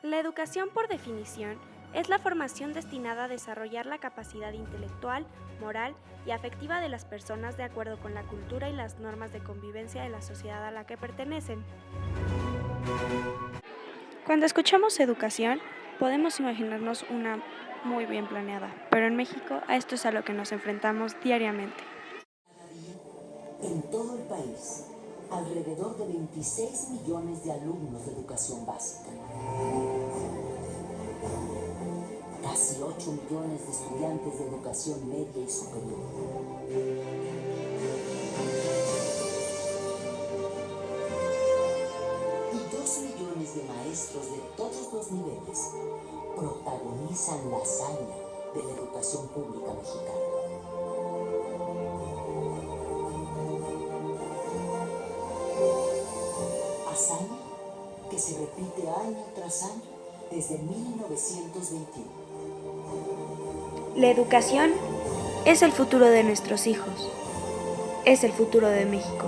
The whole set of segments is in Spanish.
La educación, por definición, es la formación destinada a desarrollar la capacidad intelectual, moral y afectiva de las personas de acuerdo con la cultura y las normas de convivencia de la sociedad a la que pertenecen. Cuando escuchamos educación, podemos imaginarnos una muy bien planeada, pero en México a esto es a lo que nos enfrentamos diariamente. En todo el país, alrededor de 26 millones de alumnos de educación básica. Casi 8 millones de estudiantes de educación media y superior. Y 2 millones de maestros de todos los niveles protagonizan la hazaña de la educación pública mexicana. Hazaña que se repite año tras año desde 1921. La educación es el futuro de nuestros hijos, es el futuro de México.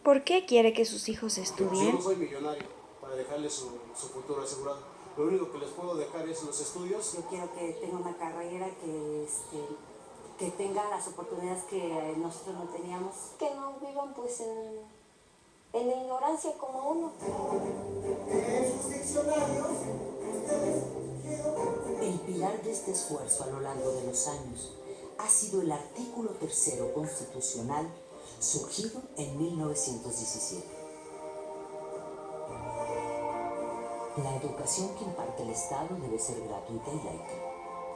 ¿Por qué quiere que sus hijos Yo estudien? no soy millonario para dejarles su futuro asegurado. Lo único que les puedo dejar es los estudios. Yo quiero que tenga una carrera que tenga las oportunidades que nosotros no teníamos. Que no vivan pues en la ignorancia como uno. El pilar de este esfuerzo a lo largo de los años ha sido el artículo 3º constitucional surgido en 1917. La educación que imparte el Estado debe ser gratuita y laica.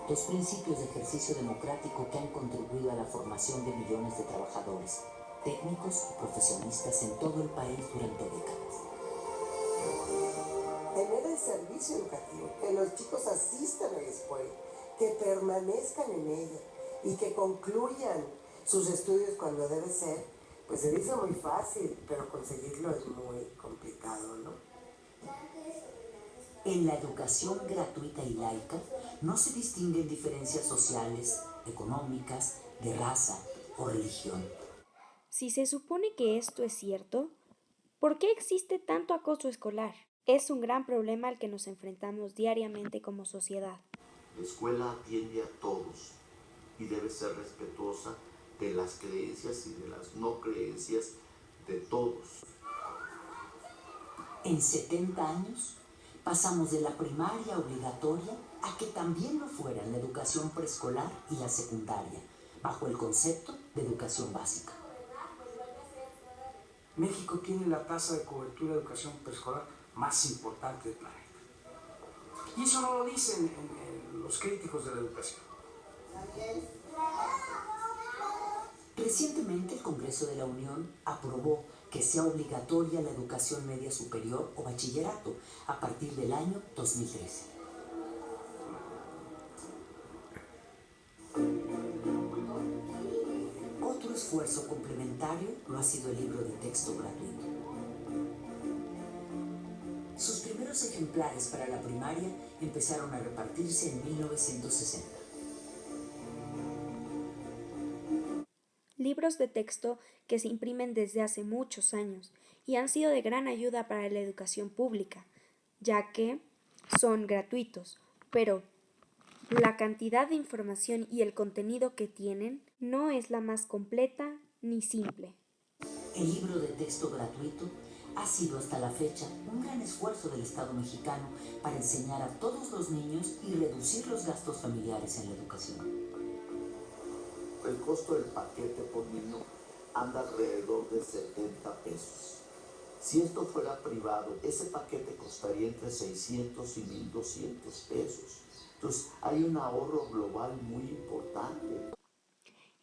Dos principios de ejercicio democrático que han contribuido a la formación de millones de trabajadores, técnicos y profesionistas en todo el país durante décadas. Tener el servicio educativo, que los chicos asistan a la escuela, que permanezcan en ella y que concluyan sus estudios cuando debe ser, pues se dice muy fácil, pero conseguirlo es muy complicado, ¿no? En la educación gratuita y laica no se distinguen diferencias sociales, económicas, de raza o religión. Si se supone que esto es cierto, ¿por qué existe tanto acoso escolar? Es un gran problema al que nos enfrentamos diariamente como sociedad. La escuela atiende a todos y debe ser respetuosa de las creencias y de las no creencias de todos. En 70 años pasamos de la primaria obligatoria a que también lo fueran la educación preescolar y la secundaria, bajo el concepto de educación básica. México tiene la tasa de cobertura de educación preescolar más importante del planeta. Y eso no lo dicen los críticos de la educación. Recientemente el Congreso de la Unión aprobó que sea obligatoria la educación media superior o bachillerato a partir del año 2013. Otro esfuerzo complementario lo ha sido el libro de texto gratuito. Sus primeros ejemplares para la primaria empezaron a repartirse en 1960. Libros de texto que se imprimen desde hace muchos años y han sido de gran ayuda para la educación pública, ya que son gratuitos, pero la cantidad de información y el contenido que tienen no es la más completa ni simple. El libro de texto gratuito ha sido hasta la fecha un gran esfuerzo del Estado mexicano para enseñar a todos los niños y reducir los gastos familiares en la educación. El costo del paquete por niño anda alrededor de 70 pesos. Si esto fuera privado, ese paquete costaría entre 600 y 1,200 pesos. Entonces hay un ahorro global muy importante.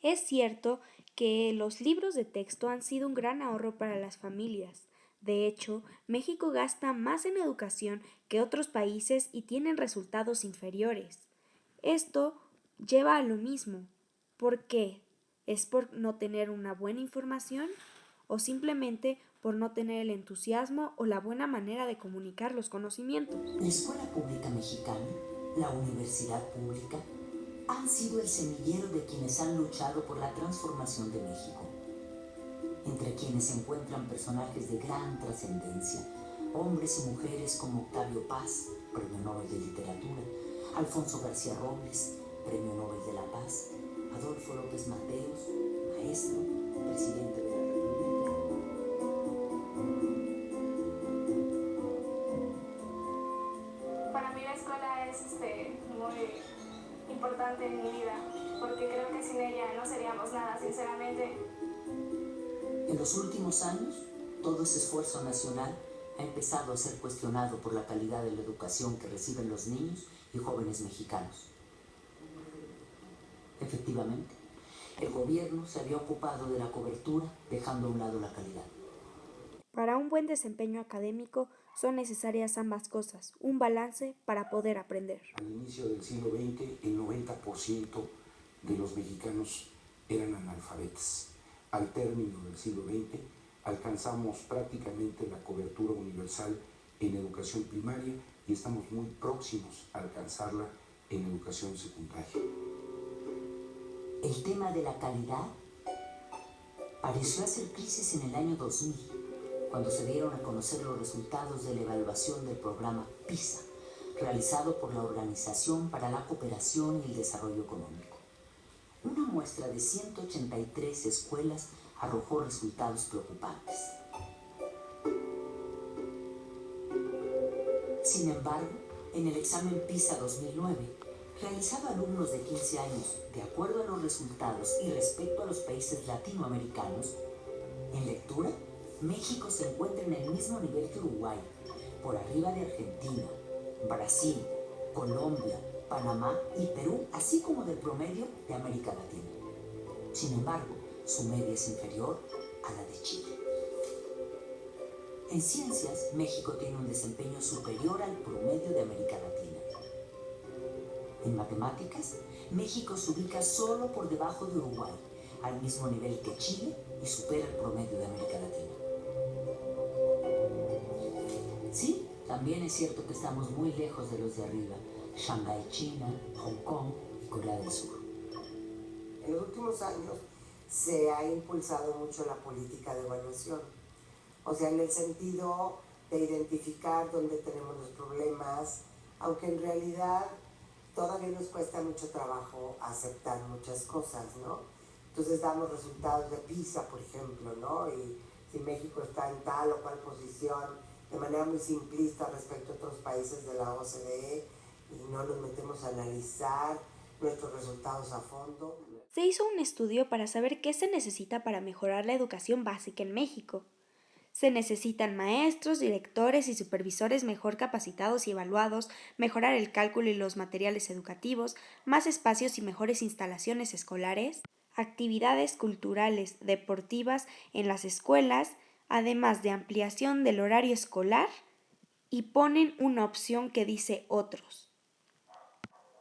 Es cierto que los libros de texto han sido un gran ahorro para las familias. De hecho, México gasta más en educación que otros países y tienen resultados inferiores. Esto lleva a lo mismo. ¿Por qué? ¿Es por no tener una buena información o simplemente por no tener el entusiasmo o la buena manera de comunicar los conocimientos? La escuela pública mexicana, la universidad pública, han sido el semillero de quienes han luchado por la transformación de México, entre quienes se encuentran personajes de gran trascendencia, hombres y mujeres como Octavio Paz, Premio Nobel de Literatura, Alfonso García Robles, Premio Nobel de la Paz, Adolfo López Mateos, maestro, presidente de la República. Para mí la escuela es muy importante en mi vida, porque creo que sin ella no seríamos nada, sinceramente. En los últimos años, todo ese esfuerzo nacional ha empezado a ser cuestionado por la calidad de la educación que reciben los niños y jóvenes mexicanos. Efectivamente, el gobierno se había ocupado de la cobertura, dejando a un lado la calidad. Para un buen desempeño académico son necesarias ambas cosas, un balance para poder aprender. Al inicio del siglo XX, el 90% de los mexicanos eran analfabetas. Al término del siglo XX, alcanzamos prácticamente la cobertura universal en educación primaria y estamos muy próximos a alcanzarla en educación secundaria. El tema de la calidad pareció hacer crisis en el año 2000, cuando se dieron a conocer los resultados de la evaluación del programa PISA, realizado por la Organización para la Cooperación y el Desarrollo Económico. Una muestra de 183 escuelas arrojó resultados preocupantes. Sin embargo, en el examen PISA 2009, realizado a alumnos de 15 años, de acuerdo a los resultados y respecto a los países latinoamericanos, en lectura, México se encuentra en el mismo nivel que Uruguay, por arriba de Argentina, Brasil, Colombia, Panamá y Perú, así como del promedio de América Latina. Sin embargo, su media es inferior a la de Chile. En ciencias, México tiene un desempeño superior al promedio de América Latina. En matemáticas, México se ubica solo por debajo de Uruguay, al mismo nivel que Chile y supera el promedio de América Latina. Sí, también es cierto que estamos muy lejos de los de arriba, Shanghái, China, Hong Kong y Corea del Sur. En los últimos años se ha impulsado mucho la política de evaluación, o sea, en el sentido de identificar dónde tenemos los problemas, aunque en realidad todavía nos cuesta mucho trabajo aceptar muchas cosas, ¿no? Entonces damos resultados de PISA, por ejemplo, ¿no? Y si México está en tal o cual posición, de manera muy simplista respecto a otros países de la OCDE, y no nos metemos a analizar nuestros resultados a fondo. Se hizo un estudio para saber qué se necesita para mejorar la educación básica en México. Se necesitan maestros, directores y supervisores mejor capacitados y evaluados, mejorar el cálculo y los materiales educativos, más espacios y mejores instalaciones escolares, actividades culturales, deportivas en las escuelas, además de ampliación del horario escolar, y ponen una opción que dice otros.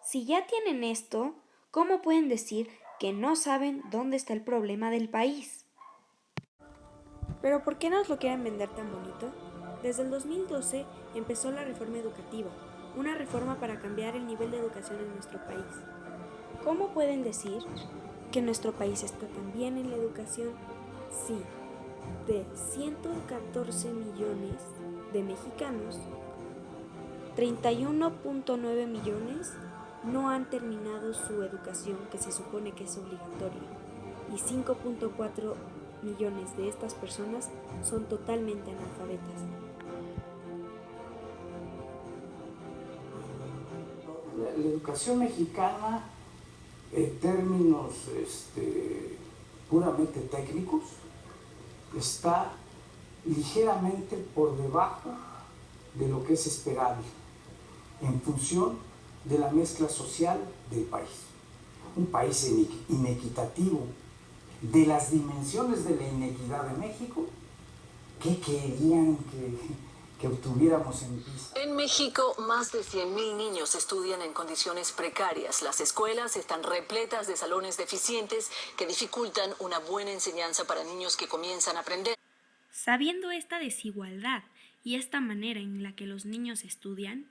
Si ya tienen esto, ¿cómo pueden decir que no saben dónde está el problema del país? ¿Pero por qué nos lo quieren vender tan bonito? Desde el 2012 empezó la reforma educativa, una reforma para cambiar el nivel de educación en nuestro país. ¿Cómo pueden decir que nuestro país está tan bien en la educación? Sí, de 114 millones de mexicanos, 31.9 millones no han terminado su educación, que se supone que es obligatoria, y 5.4 millones de estas personas son totalmente analfabetas. La educación mexicana, en términos puramente técnicos, está ligeramente por debajo de lo que es esperable en función de la mezcla social del país. Un país inequitativo, de las dimensiones de la inequidad de México, ¿qué querían que obtuviéramos en PISA? En México, más de 100.000 niños estudian en condiciones precarias. Las escuelas están repletas de salones deficientes que dificultan una buena enseñanza para niños que comienzan a aprender. Sabiendo esta desigualdad y esta manera en la que los niños estudian,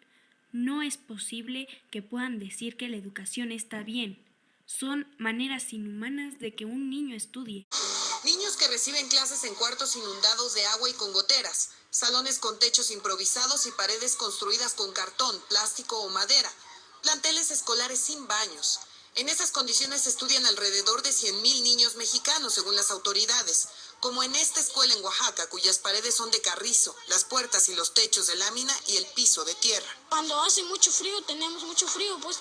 no es posible que puedan decir que la educación está bien, Son maneras inhumanas de que un niño estudie. Niños que reciben clases en cuartos inundados de agua y con goteras, salones con techos improvisados y paredes construidas con cartón, plástico o madera, planteles escolares sin baños. En esas condiciones estudian alrededor de 100,000 niños mexicanos, según las autoridades, como en esta escuela en Oaxaca, cuyas paredes son de carrizo, las puertas y los techos de lámina y el piso de tierra. Cuando hace mucho frío, tenemos mucho frío, pues,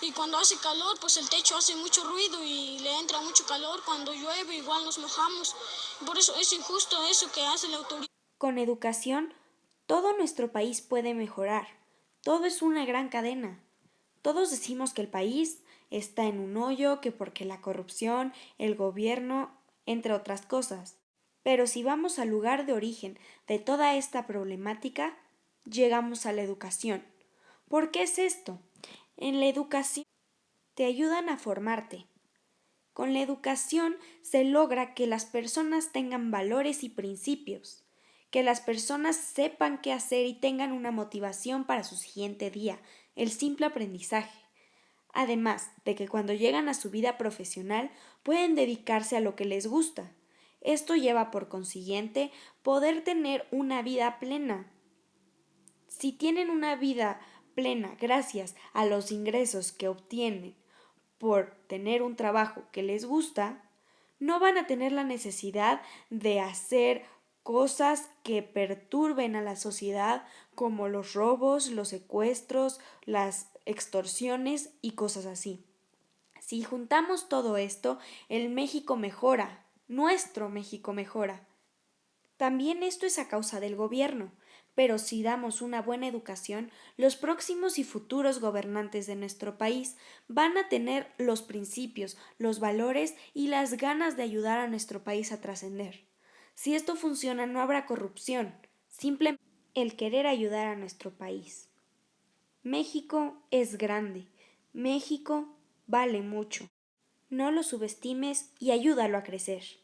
y cuando hace calor, pues el techo hace mucho ruido y le entra mucho calor. Cuando llueve, igual nos mojamos. Por eso es injusto eso que hace la autoridad. Con educación, todo nuestro país puede mejorar. Todo es una gran cadena. Todos decimos que el país está en un hoyo, que porque la corrupción, el gobierno, entre otras cosas. Pero si vamos al lugar de origen de toda esta problemática, llegamos a la educación. ¿Por qué es esto? En la educación te ayudan a formarte. Con la educación se logra que las personas tengan valores y principios, que las personas sepan qué hacer y tengan una motivación para su siguiente día, el simple aprendizaje. Además de que cuando llegan a su vida profesional pueden dedicarse a lo que les gusta. Esto lleva por consiguiente poder tener una vida plena. Si tienen una vida plena gracias a los ingresos que obtienen por tener un trabajo que les gusta, no van a tener la necesidad de hacer cosas que perturben a la sociedad como los robos, los secuestros, las extorsiones y cosas así. Si juntamos todo esto, el México mejora, nuestro México mejora. También esto es a causa del gobierno, pero si damos una buena educación, los próximos y futuros gobernantes de nuestro país van a tener los principios, los valores y las ganas de ayudar a nuestro país a trascender. Si esto funciona, no habrá corrupción, simplemente el querer ayudar a nuestro país. México es grande, México vale mucho. No lo subestimes y ayúdalo a crecer.